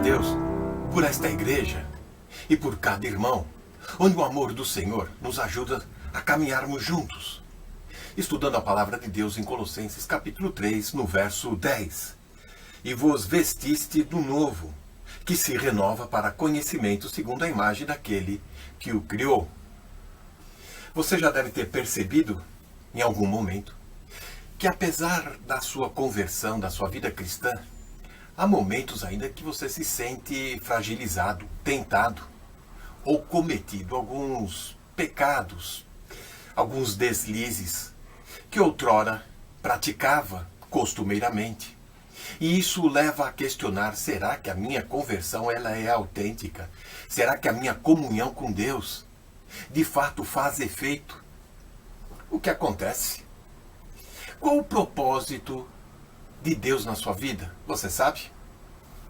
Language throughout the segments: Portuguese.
Deus por esta igreja e por cada irmão, onde o amor do Senhor nos ajuda a caminharmos juntos. Estudando a palavra de Deus em Colossenses capítulo 3, no verso 10. E vos vestiste do novo, que se renova para conhecimento segundo a imagem daquele que o criou. Você já deve ter percebido, em algum momento, que apesar da sua conversão, da sua vida cristã, há momentos ainda que você se sente fragilizado, tentado, ou cometido alguns pecados, alguns deslizes, que outrora praticava costumeiramente. E isso leva a questionar, será que a minha conversão ela é autêntica? Será que a minha comunhão com Deus de fato faz efeito? O que acontece? Qual o propósito de Deus na sua vida? Você sabe?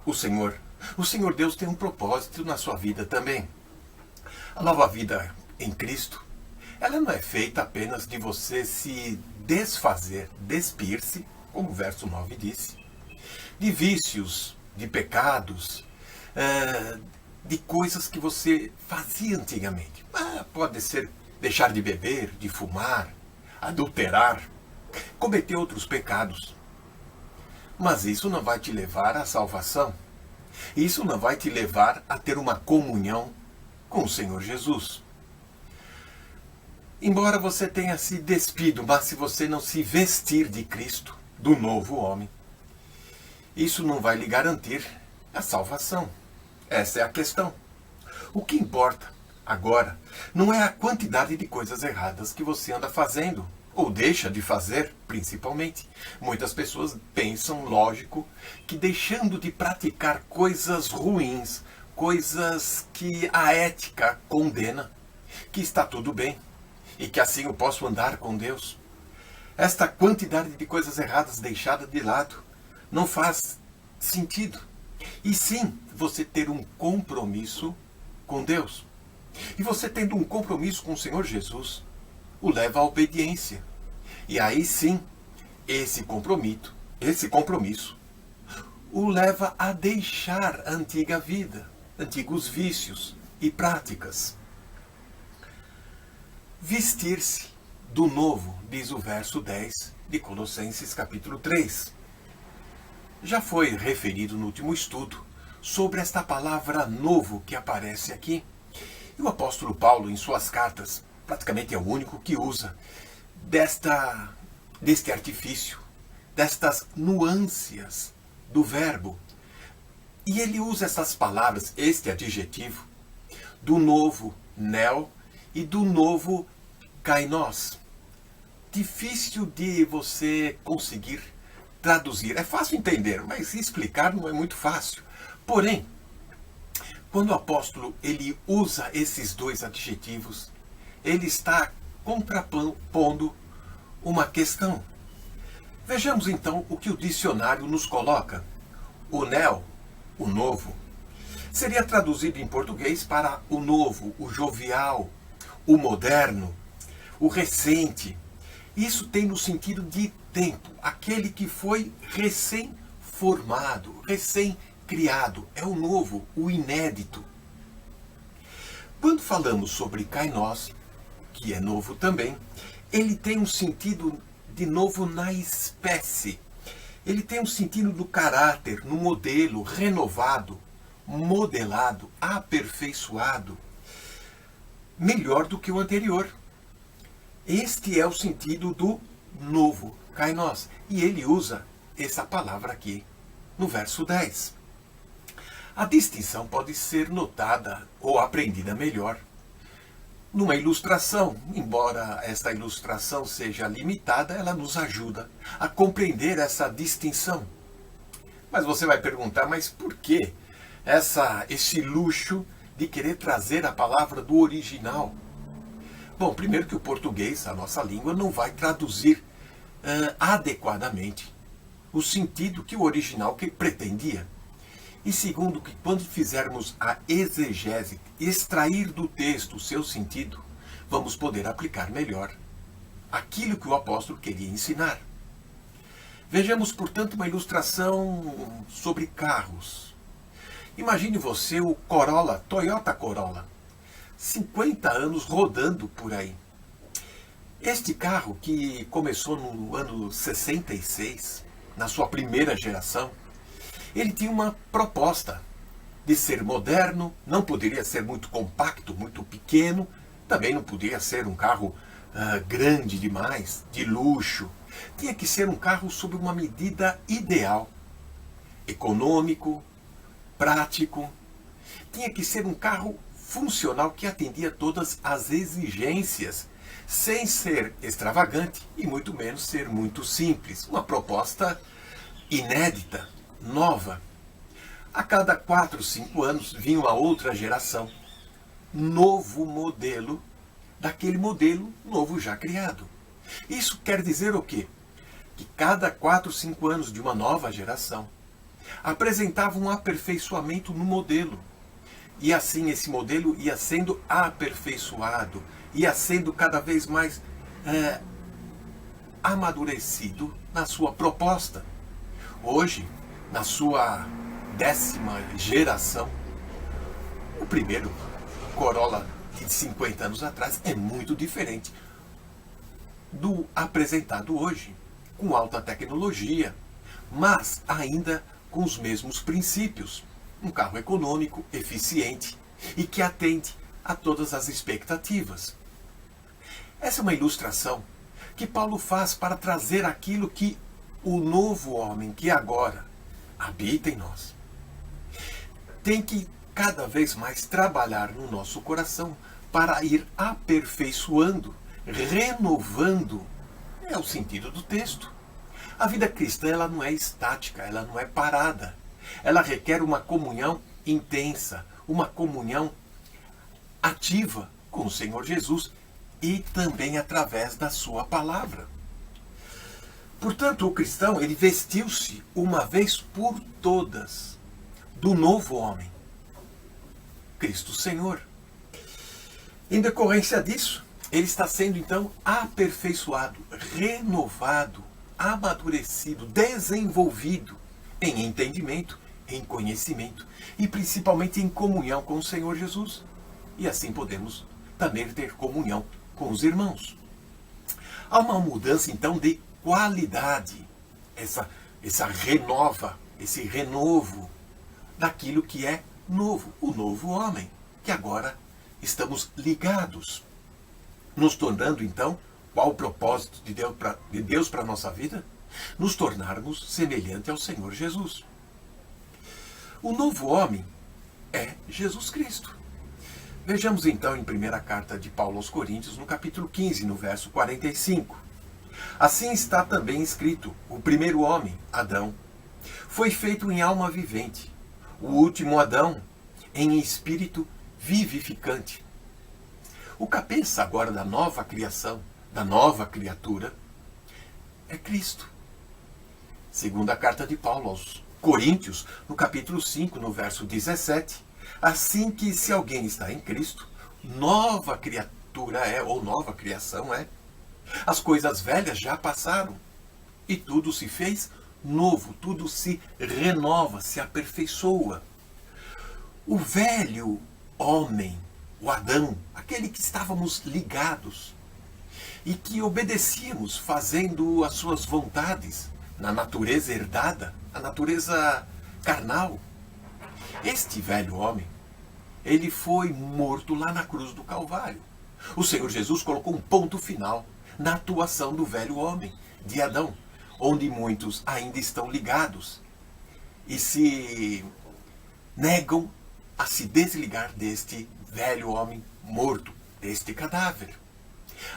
O Senhor Deus tem um propósito na sua vida também. A nova vida em Cristo, ela não é feita apenas de você se desfazer, despir-se, como o verso 9 disse, de vícios, de pecados, de coisas que você fazia antigamente. Pode ser deixar de beber, de fumar, adulterar, cometer outros pecados. Mas isso não vai te levar à salvação. Isso não vai te levar a ter uma comunhão com o Senhor Jesus. Embora você tenha se despido, mas se você não se vestir de Cristo, do novo homem, isso não vai lhe garantir a salvação. Essa é a questão. O que importa agora não é a quantidade de coisas erradas que você anda fazendo, ou deixa de fazer, principalmente. Muitas pessoas pensam, lógico, que deixando de praticar coisas ruins, coisas que a ética condena, que está tudo bem, e que assim eu posso andar com Deus. Esta quantidade de coisas erradas deixada de lado não faz sentido. E sim, você ter um compromisso com Deus. E você tendo um compromisso com o Senhor Jesus, o leva à obediência. E aí sim, esse compromisso, o leva a deixar a antiga vida, antigos vícios e práticas. Vestir-se do novo, diz o verso 10 de Colossenses capítulo 3. Já foi referido no último estudo sobre esta palavra novo que aparece aqui. E o apóstolo Paulo, em suas cartas, praticamente é o único que usa deste artifício, destas nuances do verbo. E ele usa essas palavras, este adjetivo, do novo neo e do novo kainos. Difícil de você conseguir traduzir. É fácil entender, mas explicar não é muito fácil. Porém, quando o apóstolo ele usa esses dois adjetivos, ele está contrapondo uma questão. Vejamos então o que o dicionário nos coloca. O neo, o novo, seria traduzido em português para o novo, o jovial, o moderno, o recente. Isso tem no sentido de tempo, aquele que foi recém-formado, recém-criado. É o novo, o inédito. Quando falamos sobre kainos, que é novo também, ele tem um sentido de novo na espécie. Ele tem um sentido do caráter, no modelo, renovado, modelado, aperfeiçoado, melhor do que o anterior. Este é o sentido do novo, kainos. E ele usa essa palavra aqui no verso 10. A distinção pode ser notada ou aprendida melhor numa ilustração. Embora esta ilustração seja limitada, ela nos ajuda a compreender essa distinção. Mas você vai perguntar, mas por que esse luxo de querer trazer a palavra do original? Bom, primeiro que o português, a nossa língua, não vai traduzir adequadamente o sentido que o original que pretendia. E segundo, que quando fizermos a exegese, extrair do texto o seu sentido, vamos poder aplicar melhor aquilo que o apóstolo queria ensinar. Vejamos, portanto, uma ilustração sobre carros. Imagine você o Corolla, Toyota Corolla, 50 anos rodando por aí. Este carro, que começou no ano 66, na sua primeira geração, ele tinha uma proposta de ser moderno, não poderia ser muito compacto, muito pequeno, também não podia ser um carro grande demais, de luxo. Tinha que ser um carro sob uma medida ideal, econômico, prático. Tinha que ser um carro funcional que atendia todas as exigências, sem ser extravagante e muito menos ser muito simples. Uma proposta inédita, nova. A cada 4, 5 anos vinha uma outra geração, novo modelo, daquele modelo novo já criado. Isso quer dizer o quê? Que cada 4, 5 anos de uma nova geração apresentava um aperfeiçoamento no modelo. E assim esse modelo ia sendo aperfeiçoado, ia sendo cada vez mais amadurecido na sua proposta. Hoje, na sua 10ª geração, o primeiro Corolla de 50 anos atrás é muito diferente do apresentado hoje, com alta tecnologia, mas ainda com os mesmos princípios. Um carro econômico, eficiente e que atende a todas as expectativas. Essa é uma ilustração que Paulo faz para trazer aquilo que o novo homem que agora habita em nós tem que cada vez mais trabalhar no nosso coração para ir aperfeiçoando, renovando. É o sentido do texto. A vida cristã ela não é estática, ela não é parada. Ela requer uma comunhão intensa, uma comunhão ativa com o Senhor Jesus e também através da sua palavra. Portanto, o cristão ele vestiu-se uma vez por todas do novo homem, Cristo Senhor. Em decorrência disso, ele está sendo então aperfeiçoado, renovado, amadurecido, desenvolvido em entendimento, em conhecimento e principalmente em comunhão com o Senhor Jesus. E assim podemos também ter comunhão com os irmãos. Há uma mudança então de qualidade, esse renovo daquilo que é novo, o novo homem, que agora estamos ligados, nos tornando então, qual o propósito de Deus para a nossa vida? Nos tornarmos semelhante ao Senhor Jesus. O novo homem é Jesus Cristo. Vejamos então em 1ª carta de Paulo aos Coríntios, no capítulo 15, no verso 45. Assim está também escrito: o primeiro homem, Adão, foi feito em alma vivente, o último Adão em espírito vivificante. O cabeça agora da nova criação, da nova criatura, é Cristo. Segunda carta de Paulo aos Coríntios, no capítulo 5, no verso 17. Assim que se alguém está em Cristo, nova criatura é, ou nova criação é. As coisas velhas já passaram e tudo se fez novo, tudo se renova, se aperfeiçoa. O velho homem, o Adão, aquele que estávamos ligados e que obedecíamos fazendo as suas vontades na natureza herdada, a natureza carnal. Este velho homem, ele foi morto lá na cruz do Calvário. O Senhor Jesus colocou um ponto final na atuação do velho homem, de Adão, onde muitos ainda estão ligados e se negam a se desligar deste velho homem morto, deste cadáver.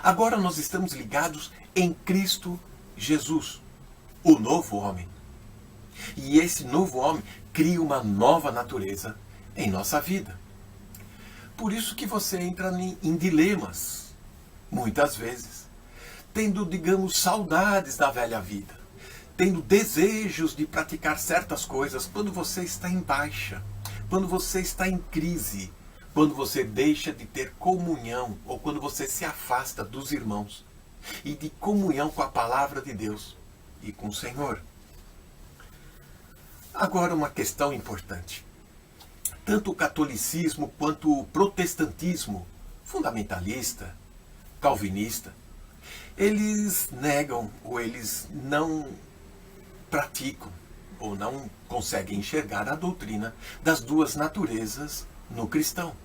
Agora nós estamos ligados em Cristo Jesus, o novo homem. E esse novo homem cria uma nova natureza em nossa vida. Por isso que você entra em dilemas, muitas vezes, tendo, digamos, saudades da velha vida, tendo desejos de praticar certas coisas quando você está em baixa, quando você está em crise, quando você deixa de ter comunhão ou quando você se afasta dos irmãos e de comunhão com a palavra de Deus e com o Senhor. Agora uma questão importante. tanto o catolicismo quanto o protestantismo fundamentalista, calvinista, eles negam ou eles não praticam ou não conseguem enxergar a doutrina das duas naturezas no cristão.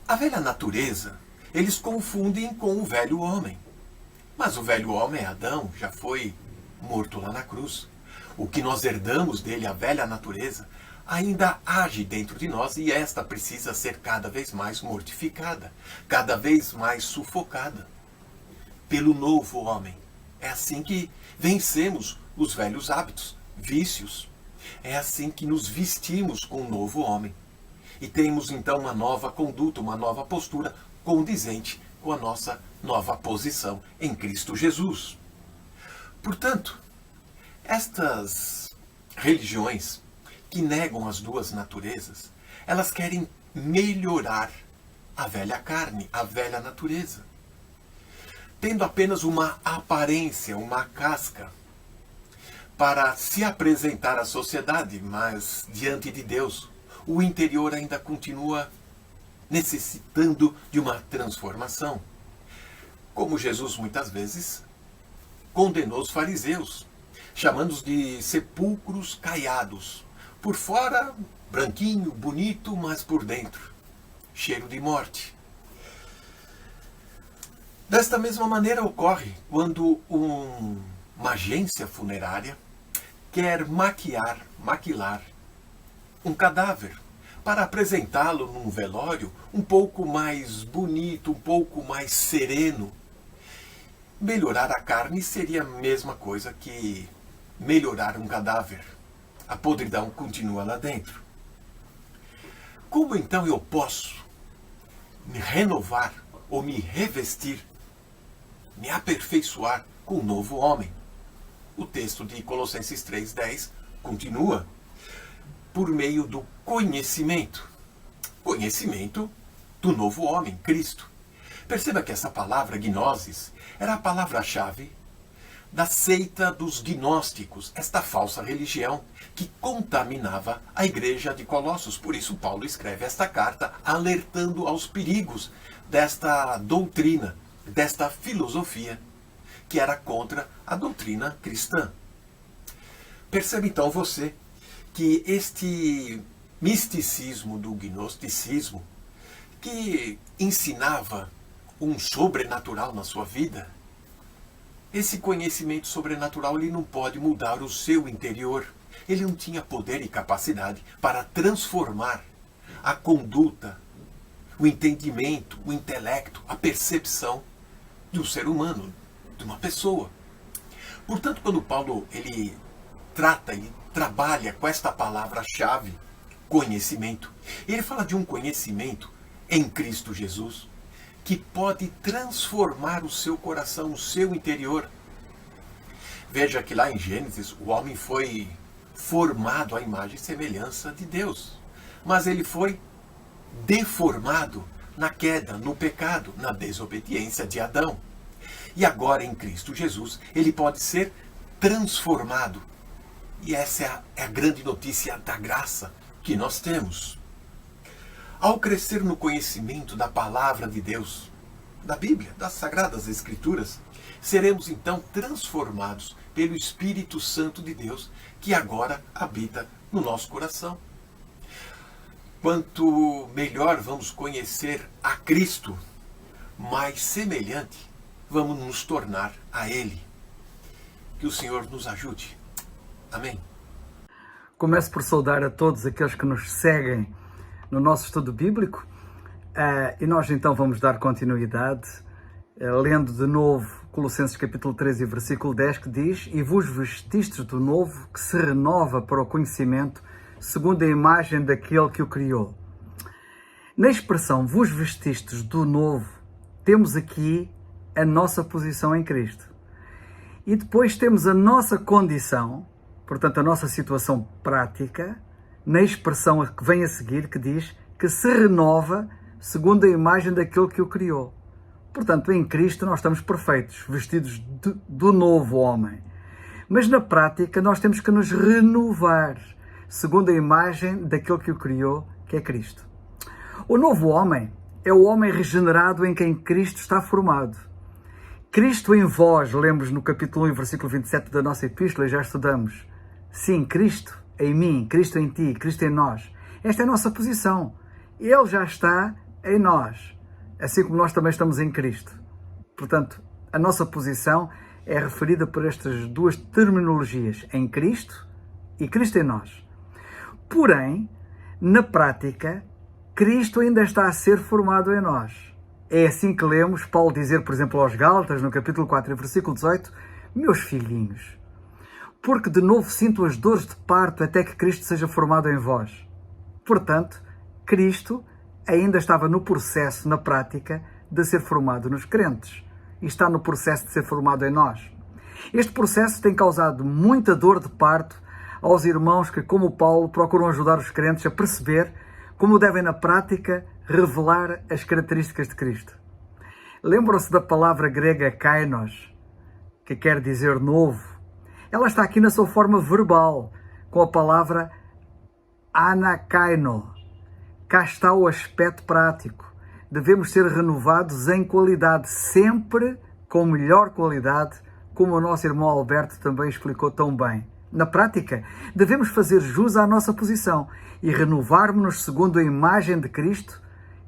A velha natureza, eles confundem com o velho homem. Mas o velho homem, Adão, já foi morto lá na cruz. O que nós herdamos dele, a velha natureza, ainda age dentro de nós e esta precisa ser cada vez mais mortificada, cada vez mais sufocada pelo novo homem. É assim que vencemos os velhos hábitos, vícios. É assim que nos vestimos com o novo homem. E temos então uma nova conduta, uma nova postura condizente com a nossa nova posição em Cristo Jesus. Portanto, estas religiões que negam as duas naturezas, elas querem melhorar a velha carne, a velha natureza, tendo apenas uma aparência, uma casca, para se apresentar à sociedade, mas diante de Deus, o interior ainda continua necessitando de uma transformação. Como Jesus muitas vezes condenou os fariseus, chamando-os de sepulcros caiados. Por fora, branquinho, bonito, mas por dentro, cheiro de morte. Desta mesma maneira ocorre quando uma agência funerária quer maquilar um cadáver para apresentá-lo num velório um pouco mais bonito, um pouco mais sereno. Melhorar a carne seria a mesma coisa que melhorar um cadáver. A podridão continua lá dentro. Como então eu posso me renovar ou me revestir, me aperfeiçoar com um novo homem? O texto de Colossenses 3,10 continua: por meio do conhecimento do novo homem, Cristo. Perceba que essa palavra, gnosis, era a palavra-chave da seita dos gnósticos, esta falsa religião que contaminava a igreja de Colossos. Por isso Paulo escreve esta carta alertando aos perigos desta doutrina, desta filosofia que era contra a doutrina cristã. Perceba então você que este misticismo do gnosticismo, que ensinava um sobrenatural na sua vida, esse conhecimento sobrenatural ele não pode mudar o seu interior. Ele não tinha poder e capacidade para transformar a conduta, o entendimento, o intelecto, a percepção de um ser humano, de uma pessoa. Portanto, quando Paulo ele trabalha com esta palavra-chave, conhecimento, ele fala de um conhecimento em Cristo Jesus, que pode transformar o seu coração, o seu interior. Veja que lá em Gênesis, o homem foi formado à imagem e semelhança de Deus. Mas ele foi deformado na queda, no pecado, na desobediência de Adão. E agora em Cristo Jesus, ele pode ser transformado. E essa é a grande notícia da graça que nós temos. Ao crescer no conhecimento da palavra de Deus, da Bíblia, das Sagradas Escrituras, seremos então transformados pelo Espírito Santo de Deus, que agora habita no nosso coração. Quanto melhor vamos conhecer a Cristo, mais semelhante vamos nos tornar a Ele. Que o Senhor nos ajude. Amém. Começo por saudar a todos aqueles que nos seguem no nosso estudo bíblico, e nós então vamos dar continuidade, lendo de novo Colossenses capítulo 3 e versículo 10, que diz: e vos vestistes do novo, que se renova para o conhecimento, segundo a imagem daquele que o criou. Na expressão vos vestistes do novo, temos aqui a nossa posição em Cristo. E depois temos a nossa condição, portanto a nossa situação prática, na expressão que vem a seguir, que diz que se renova segundo a imagem daquele que o criou. Portanto, em Cristo nós estamos perfeitos, vestidos do novo homem. Mas na prática nós temos que nos renovar segundo a imagem daquele que o criou, que é Cristo. O novo homem é o homem regenerado em quem Cristo está formado. Cristo em vós, lemos no capítulo 1 e versículo 27 da nossa epístola, e já estudamos. Sim, Cristo em mim, Cristo em ti, Cristo em nós. Esta é a nossa posição. Ele já está em nós, assim como nós também estamos em Cristo. Portanto, a nossa posição é referida por estas duas terminologias, em Cristo e Cristo em nós. Porém, na prática, Cristo ainda está a ser formado em nós. É assim que lemos Paulo dizer, por exemplo, aos Gálatas, no capítulo 4, versículo 18, meus filhinhos, porque de novo sinto as dores de parto até que Cristo seja formado em vós. Portanto, Cristo ainda estava no processo, na prática, de ser formado nos crentes. E está no processo de ser formado em nós. Este processo tem causado muita dor de parto aos irmãos que, como Paulo, procuram ajudar os crentes a perceber como devem, na prática, revelar as características de Cristo. Lembram-se da palavra grega kainos, que quer dizer novo? Ela está aqui na sua forma verbal, com a palavra anakaino. Cá está o aspecto prático. Devemos ser renovados em qualidade, sempre com melhor qualidade, como o nosso irmão Alberto também explicou tão bem. Na prática, devemos fazer jus à nossa posição e renovar-nos segundo a imagem de Cristo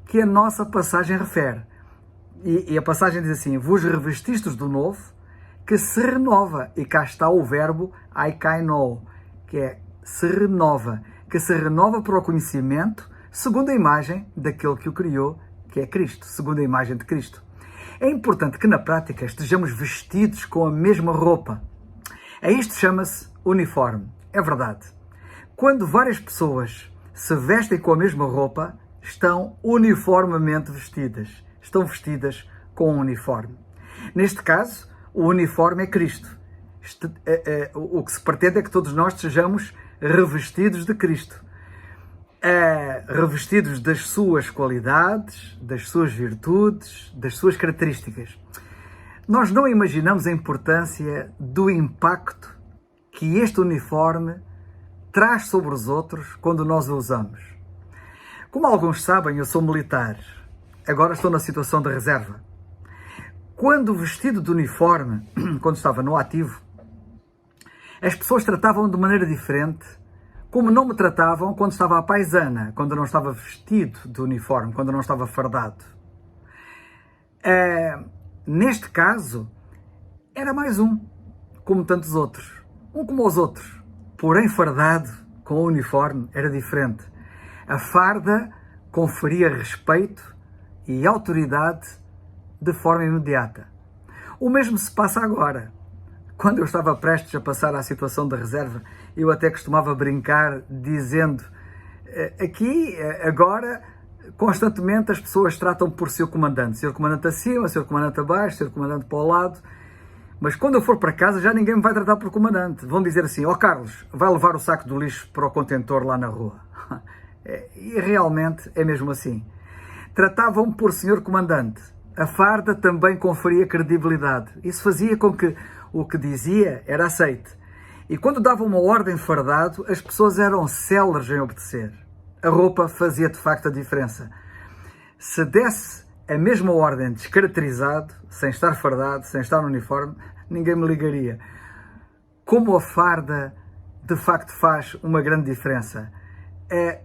que a nossa passagem refere. E a passagem diz assim, vos revestistes do novo, que se renova. E cá está o verbo aikaino, que é se renova, que se renova para o conhecimento segundo a imagem daquele que o criou, que é Cristo, segundo a imagem de Cristo. É importante que na prática estejamos vestidos com a mesma roupa. A isto chama-se uniforme. É verdade. Quando várias pessoas se vestem com a mesma roupa, estão uniformemente vestidas. Estão vestidas com um uniforme. Neste caso, o uniforme é Cristo. O que se pretende é que todos nós sejamos revestidos de Cristo. Revestidos das suas qualidades, das suas virtudes, das suas características. Nós não imaginamos a importância do impacto que este uniforme traz sobre os outros quando nós o usamos. Como alguns sabem, eu sou militar. Agora estou na situação de reserva. Quando vestido de uniforme, quando estava no ativo, as pessoas tratavam de maneira diferente, como não me tratavam quando estava à paisana, quando não estava vestido de uniforme, quando não estava fardado. Neste caso, era mais um, como tantos outros. Um como os outros, porém fardado com o uniforme era diferente. A farda conferia respeito e autoridade de forma imediata. O mesmo se passa agora. Quando eu estava prestes a passar à situação da reserva, eu até costumava brincar dizendo aqui, agora, constantemente as pessoas tratam por seu comandante. Senhor comandante acima, senhor comandante abaixo, senhor comandante para o lado. Mas quando eu for para casa já ninguém me vai tratar por comandante. Vão dizer assim, Carlos, vai levar o saco do lixo para o contentor lá na rua. E realmente é mesmo assim. Tratavam-me por senhor comandante. A farda também conferia credibilidade. Isso fazia com que o que dizia era aceite. E quando dava uma ordem fardado, as pessoas eram céleres em obedecer. A roupa fazia de facto a diferença. Se desse a mesma ordem descaracterizado, sem estar fardado, sem estar no uniforme, ninguém me ligaria. Como a farda de facto faz uma grande diferença. É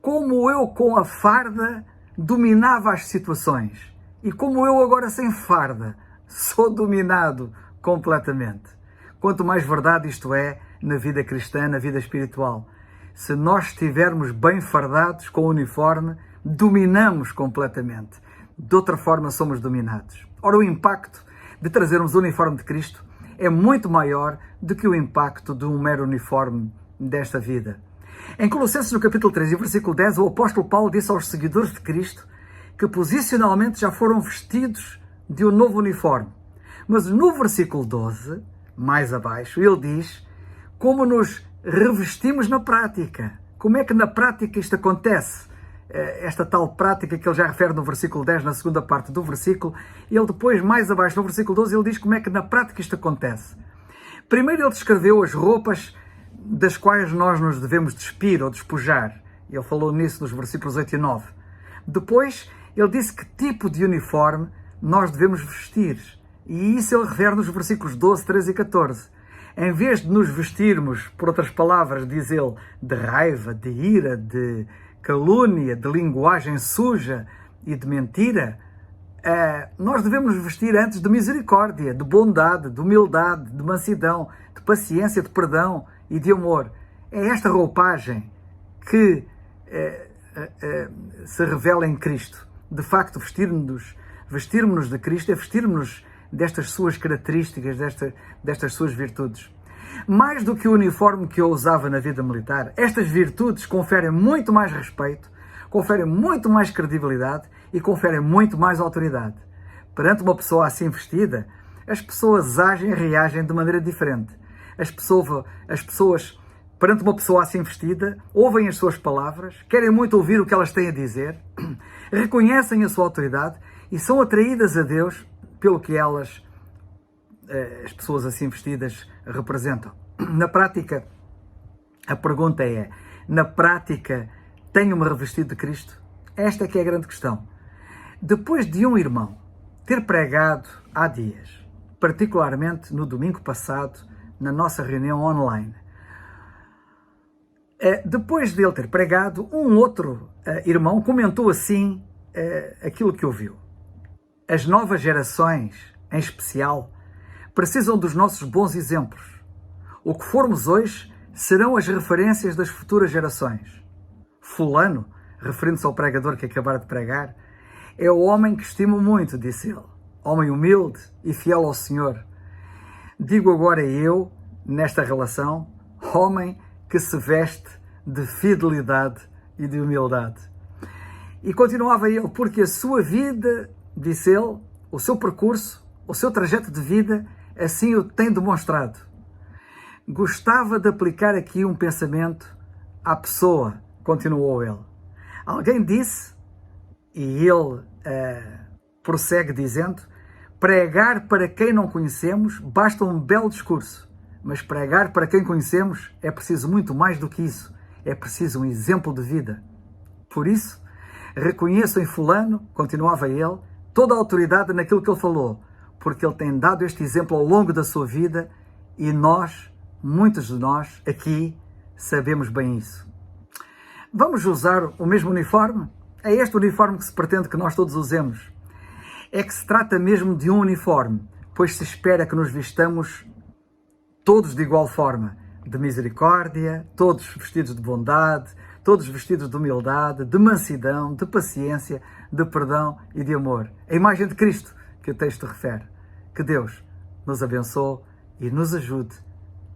como eu com a farda dominava as situações. E como eu agora sem farda sou dominado completamente. Quanto mais verdade isto é na vida cristã, na vida espiritual. Se nós estivermos bem fardados com o uniforme, dominamos completamente. De outra forma somos dominados. Ora, o impacto de trazermos o uniforme de Cristo é muito maior do que o impacto de um mero uniforme desta vida. Em Colossenses, no capítulo 3 e versículo 10, o apóstolo Paulo disse aos seguidores de Cristo que posicionalmente já foram vestidos de um novo uniforme. Mas no versículo 12, mais abaixo, ele diz como nos revestimos na prática. Como é que na prática isto acontece? Esta tal prática que ele já refere no versículo 10, na segunda parte do versículo, e ele depois, mais abaixo, no versículo 12, ele diz como é que na prática isto acontece. Primeiro ele descreveu as roupas das quais nós nos devemos despir ou despojar. Ele falou nisso nos versículos 8 e 9. Depois, ele disse que tipo de uniforme nós devemos vestir. E isso ele refere nos versículos 12, 13 e 14. Em vez de nos vestirmos, por outras palavras, diz ele, de raiva, de ira, de calúnia, de linguagem suja e de mentira, nós devemos nos vestir antes de misericórdia, de bondade, de humildade, de mansidão, de paciência, de perdão e de amor. É esta roupagem que se revela em Cristo. De facto, vestirmos-nos de Cristo é vestirmos-nos destas suas características, destas suas virtudes. Mais do que o uniforme que eu usava na vida militar, estas virtudes conferem muito mais respeito, conferem muito mais credibilidade e conferem muito mais autoridade. Perante uma pessoa assim vestida, as pessoas agem e reagem de maneira diferente. As pessoas, perante uma pessoa assim vestida, ouvem as suas palavras, querem muito ouvir o que elas têm a dizer, reconhecem a sua autoridade e são atraídas a Deus pelo que as pessoas assim vestidas representam. Na prática, a pergunta é, na prática, tenho-me revestido de Cristo? Esta é que é a grande questão. Depois de um irmão ter pregado há dias, particularmente no domingo passado, na nossa reunião online, depois de ele ter pregado, um outro irmão comentou assim aquilo que ouviu. As novas gerações, em especial, precisam dos nossos bons exemplos. O que formos hoje serão as referências das futuras gerações. Fulano, referindo-se ao pregador que acabara de pregar, é o homem que estimo muito, disse ele. Homem humilde e fiel ao Senhor. Digo agora eu, nesta relação, homem que se veste de fidelidade e de humildade. E continuava ele, porque a sua vida, disse ele, o seu percurso, o seu trajeto de vida, assim o tem demonstrado. Gostava de aplicar aqui um pensamento à pessoa, continuou ele. Alguém disse, e ele prossegue dizendo, pregar para quem não conhecemos basta um belo discurso, mas pregar para quem conhecemos é preciso muito mais do que isso, é preciso um exemplo de vida. Por isso, reconheço em fulano, continuava ele, toda a autoridade naquilo que ele falou, porque ele tem dado este exemplo ao longo da sua vida e nós, muitos de nós, aqui, sabemos bem isso. Vamos usar o mesmo uniforme? É este uniforme que se pretende que nós todos usemos. É que se trata mesmo de um uniforme, pois se espera que nos vistamos todos de igual forma, de misericórdia, todos vestidos de bondade, todos vestidos de humildade, de mansidão, de paciência, de perdão e de amor. A imagem de Cristo que o texto refere. Que Deus nos abençoe e nos ajude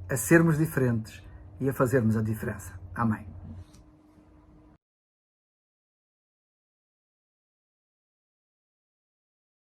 a sermos diferentes e a fazermos a diferença. Amém.